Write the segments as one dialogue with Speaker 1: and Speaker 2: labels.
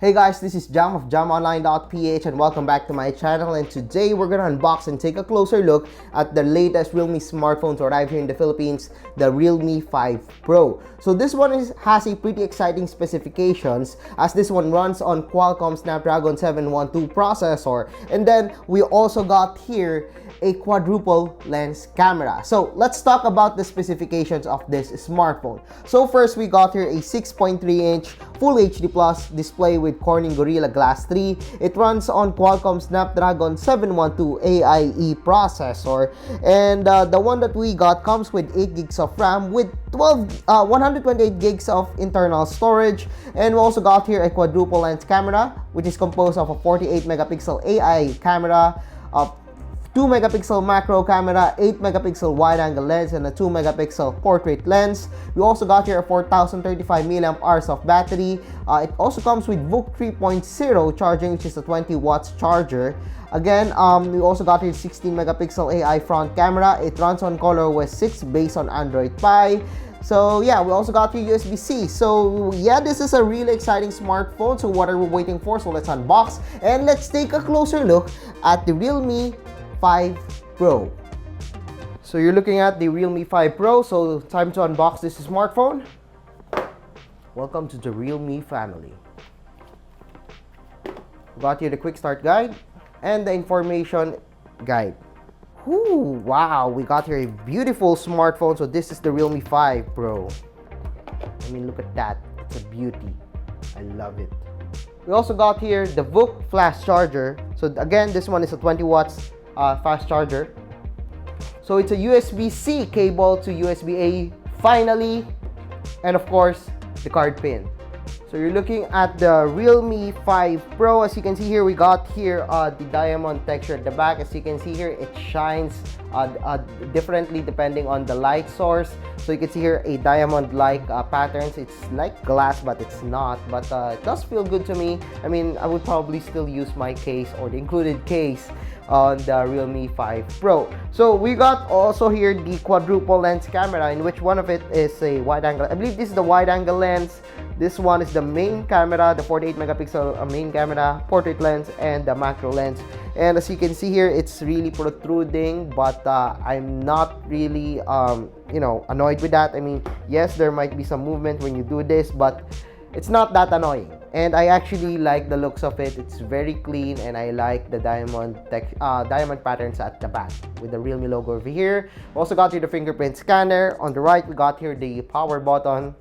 Speaker 1: Hey guys, this is Jam of jamonline.ph and welcome back to my channel, and today we're gonna unbox and take a closer look at the latest Realme smartphone to arrive here in the Philippines, the Realme 5 Pro. So this one has a pretty exciting specifications, as this one runs on Qualcomm Snapdragon 712 processor, and then we also got here a quadruple lens camera. So let's talk about the specifications of this smartphone. So first, we got here a 6.3-inch Full HD Plus display with Corning Gorilla Glass 3. It runs on Qualcomm Snapdragon 712 AIE processor, and the one that we got comes with 8 gigs of RAM with 128 gigs of internal storage. And we also got here a quadruple lens camera, which is composed of a 48 megapixel AI camera, 2 megapixel macro camera, 8 megapixel wide angle lens, and a 2 megapixel portrait lens. We also got here a 4035 mAh of battery. It also comes with VOOC 3.0 charging, which is a 20 watts charger. Again, we also got here 16 megapixel AI front camera. It runs on ColorOS 6 based on Android Pie. So yeah, we also got here USB-C. So yeah, this is a really exciting smartphone. So what are we waiting for? So let's unbox and let's take a closer look at the Realme 5 Pro. So you're looking at the Realme 5 Pro. So time to unbox this smartphone. Welcome to the Realme family. We got here the quick start guide and the information guide. Ooh, wow, we got here a beautiful smartphone. So this is the Realme 5 Pro. I mean, look at that. It's a beauty. I love it. We also got here the VOOC flash charger. So again, this one is a 20 watts fast charger. So it's a USB-C cable to USB-A finally, and of course the card pin. So you're looking at the Realme 5 Pro. As you can see here, we got here the diamond texture at the back. As you can see here, it shines differently depending on the light source. So you can see here a diamond-like patterns. It's like glass, but it's not. But it does feel good to me. I mean, I would probably still use my case or the included case on the Realme 5 Pro. So we got also here the quadruple lens camera, in which one of it is a wide angle. I believe this is the wide angle lens. This one is the main camera, the 48 megapixel main camera, portrait lens, and the macro lens. And as you can see here, it's really protruding, but I'm not really annoyed with that. I mean, yes, there might be some movement when you do this, but it's not that annoying. And I actually like the looks of it. It's very clean, and I like the diamond patterns at the back with the Realme logo over here. Also got here the fingerprint scanner. On the right, we got here the power button.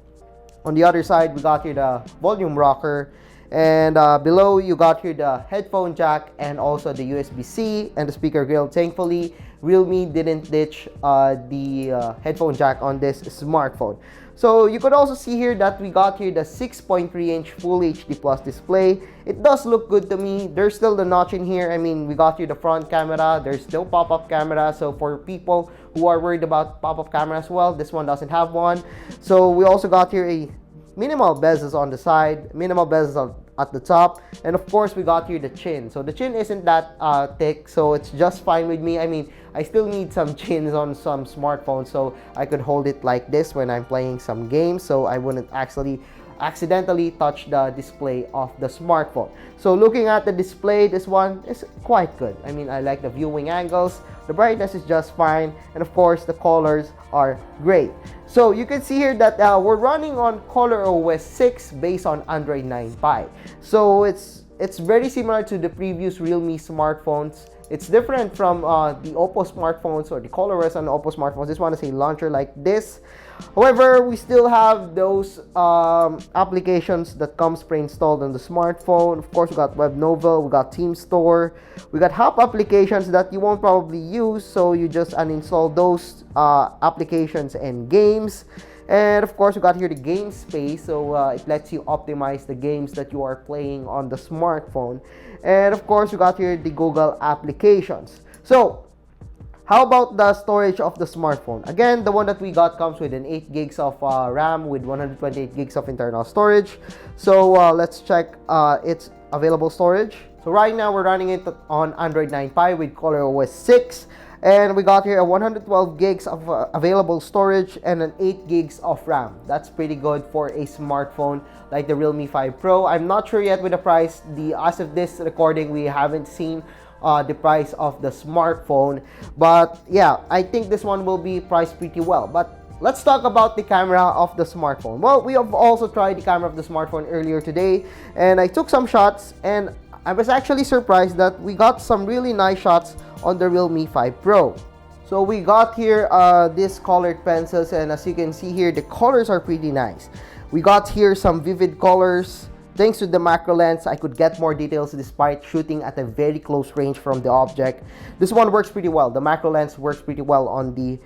Speaker 1: On the other side, we got here the volume rocker. And below, you got here the headphone jack and also the USB-C and the speaker grill. Thankfully, Realme didn't ditch the headphone jack on this smartphone. So you could also see here that we got here the 6.3-inch Full HD Plus display. It does look good to me. There's still the notch in here. I mean, we got here the front camera. There's no pop-up camera. So for people who are worried about pop-up camera as well, this one doesn't have one. So we also got here a minimal bezels on the side, minimal bezels at the top, and of course we got here the chin. So the chin isn't that thick, so it's just fine with me. I mean, I still need some chins on some smartphones, so I could hold it like this when I'm playing some games, so I wouldn't actually accidentally touch the display of the smartphone. So looking at the display, this one is quite good. I mean, I like the viewing angles, the brightness is just fine, and of course the colors are great. So you can see here that we're running on ColorOS 6 based on Android 9 Pie. So it's very similar to the previous Realme smartphones. It's different from the Oppo smartphones or the ColorOS on Oppo smartphones. This one is a launcher like this. However, we still have those applications that comes pre-installed on the smartphone. Of course, we got Web Novel, we got Team Store, we got hub applications that you won't probably use, so you just uninstall those applications and games. And of course, we got here the game space, so it lets you optimize the games that you are playing on the smartphone. And of course, we got here the Google applications. So how about the storage of the smartphone? Again, the one that we got comes with an 8 gigs of RAM with 128 gigs of internal storage. So let's check its available storage. So right now we're running it on Android 9 Pie with ColorOS 6. And we got here a 112 gigs of available storage and an 8 gigs of RAM. That's pretty good for a smartphone like the Realme 5 Pro. I'm not sure yet with the price. As of this recording, we haven't seen the price of the smartphone. But yeah, I think this one will be priced pretty well. But let's talk about the camera of the smartphone. Well, we have also tried the camera of the smartphone earlier today, and I took some shots, and I was actually surprised that we got some really nice shots on the Realme 5 Pro. So we got here these colored pencils, and as you can see here, the colors are pretty nice. We got here some vivid colors. Thanks to the macro lens, I could get more details despite shooting at a very close range from the object. This one works pretty well. The macro lens works pretty well on the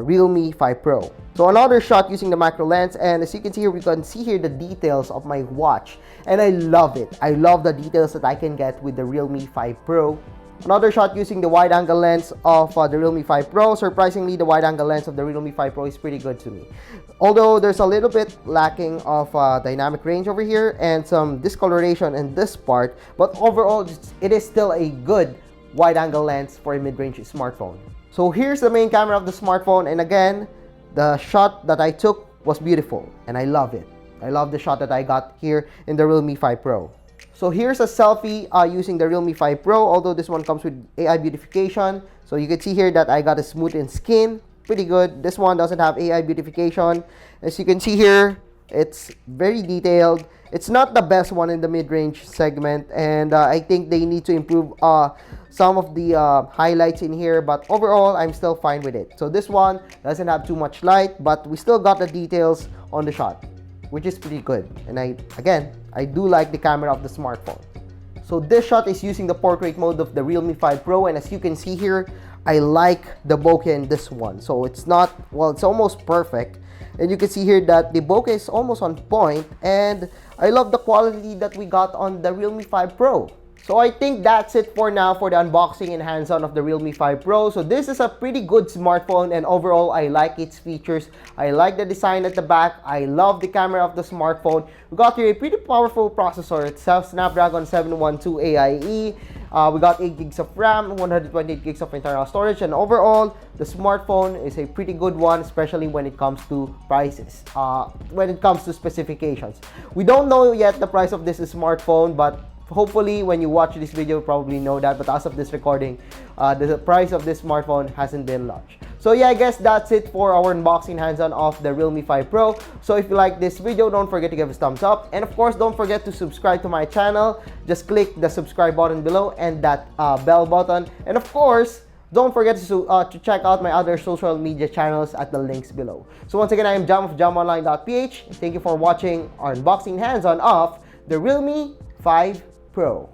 Speaker 1: Realme 5 Pro. So another shot using the macro lens, and as you can see here, we can see here the details of my watch. And I love it. I love the details that I can get with the Realme 5 Pro. Another shot using the wide-angle lens of the Realme 5 Pro. Surprisingly, the wide-angle lens of the Realme 5 Pro is pretty good to me. Although there's a little bit lacking of dynamic range over here and some discoloration in this part, but overall, it is still a good wide-angle lens for a mid-range smartphone. So here's the main camera of the smartphone, and again, the shot that I took was beautiful, and I love it. I love the shot that I got here in the Realme 5 Pro. So here's a selfie using the Realme 5 Pro, although this one comes with AI beautification. So you can see here that I got a smoothened skin, pretty good. This one doesn't have AI beautification. As you can see here, it's very detailed. It's not the best one in the mid-range segment, and I think they need to improve some of the highlights in here, but overall, I'm still fine with it. So this one doesn't have too much light, but we still got the details on the shot, which is pretty good. And I do like the camera of the smartphone. So this shot is using the portrait mode of the Realme 5 Pro, and as you can see here, I like the bokeh in this one. So it's not, well, it's almost perfect. And you can see here that the bokeh is almost on point, and I love the quality that we got on the Realme 5 Pro. So I think that's it for now for the unboxing and hands-on of the Realme 5 Pro. So this is a pretty good smartphone, and overall I like its features. I like the design at the back. I love the camera of the smartphone. We got here a pretty powerful processor. It's a Snapdragon 712 AIE. We got 8 gigs of RAM, 128 gigs of internal storage, and overall the smartphone is a pretty good one, especially when it comes to prices, when it comes to specifications. We don't know yet the price of this smartphone, but hopefully when you watch this video, you probably know that. But as of this recording, the price of this smartphone hasn't been launched. So yeah, I guess that's it for our unboxing hands-on of the Realme 5 Pro. So if you like this video, don't forget to give us a thumbs up. And of course, don't forget to subscribe to my channel. Just click the subscribe button below and that bell button. And of course, don't forget to check out my other social media channels at the links below. So once again, I am Jam of JamOnline.ph. Thank you for watching our unboxing hands-on of the Realme 5 Pro.